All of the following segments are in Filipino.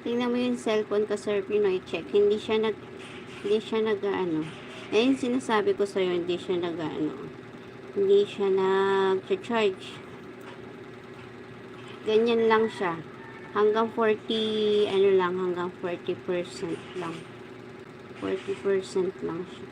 Tingnan mo yung cellphone ko, Sir Pinoy, check. Hindi siya nag-ano. Eh, yung sinasabi ko sa'yo, hindi siya nag-ano. Hindi siya nag-charge. Ganyan lang siya. Hanggang 40, ano lang, hanggang 40% lang. 40% lang siya.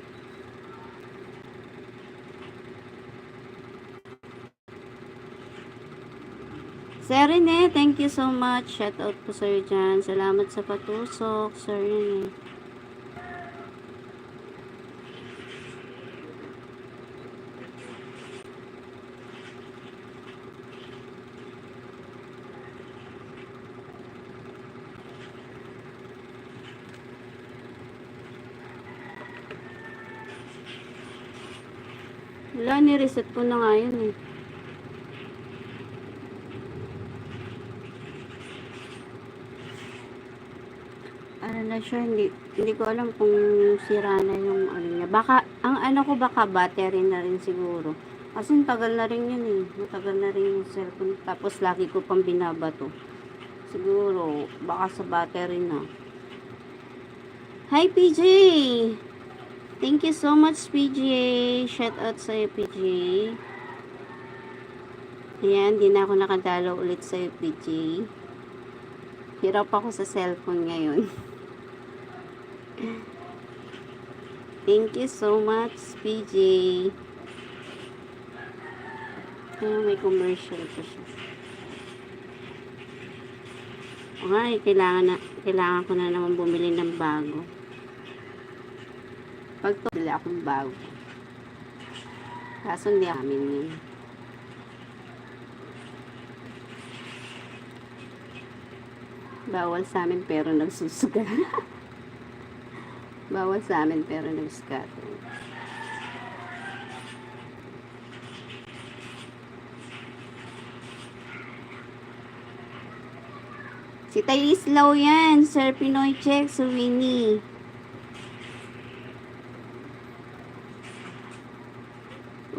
Sir Rene, thank you so much. Shout out po sa'yo dyan. Salamat sa patusok, Sir Rene. Wala, ni-reset ko na nga yun eh. Ano na siya, hindi ko alam kung sira na yung ano niya. Baka, ang ano ko baka battery na rin siguro. Kasi tagal na rin yun eh. Matagal na rin yung cellphone. Tapos lagi ko pang binabato. Siguro, baka sa battery na. Hi PJ! Thank you so much PJ. Shout out sa'yo PJ. Ayan, di na ako nakadalaw ulit sa'yo PJ. Hirap ako sa cellphone ngayon. Thank you so much, PJ. May commercial pa siya. Ay, kailangan ko na naman bumili ng bago. Pag to, bili akong bago. Kaso hindi amin yun. Bawal sa amin pero nagsusugal. Bawal sa amin pero nag-scatter. Si Thais Lau yan, Sir Pinoy check, si Winnie.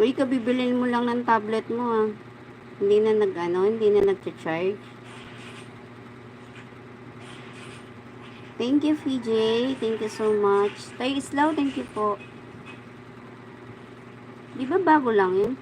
Uy, kabibilin mo lang ng tablet mo ah. Hindi na nag-charge. Thank you, PJ. Thank you so much. Thais Lau, thank you po. Di ba bago lang yun?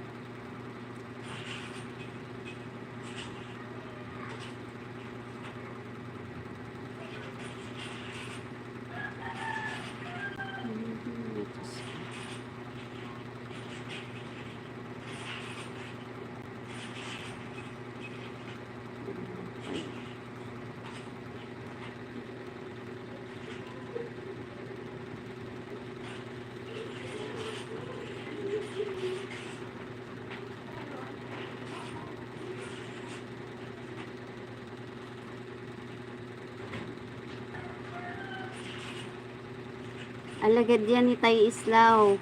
Alagad yan ni Tay Islaw.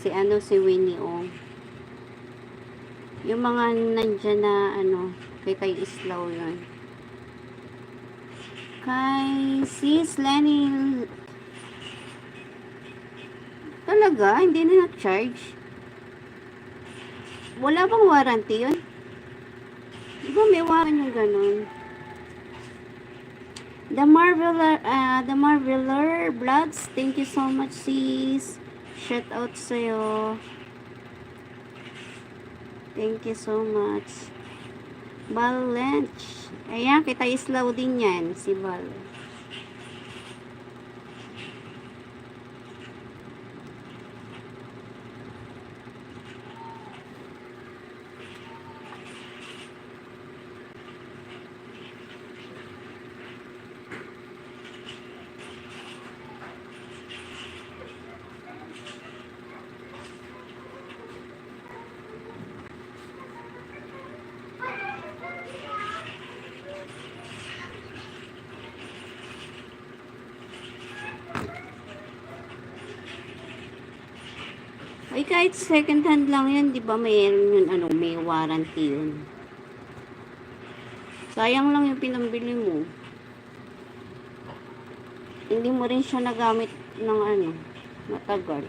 Si Winnie oh. Yung mga nandyan na kay Tay Islaw yun. Kay Sis Lenny. Talaga? Hindi na na-charge? Wala bang warranty yun? Di ba may warranty yung ganun? The Marveler Vlogs, thank you so much sis. Shout out sa'yo. Thank you so much. Val Lench. Ayan, kita Islaw din yan, si Val. Ay, kahit second hand lang yun, di ba mayroon yun, may warranty yun. Sayang lang yung pinambili mo. Hindi mo rin siya nagamit ng matagal.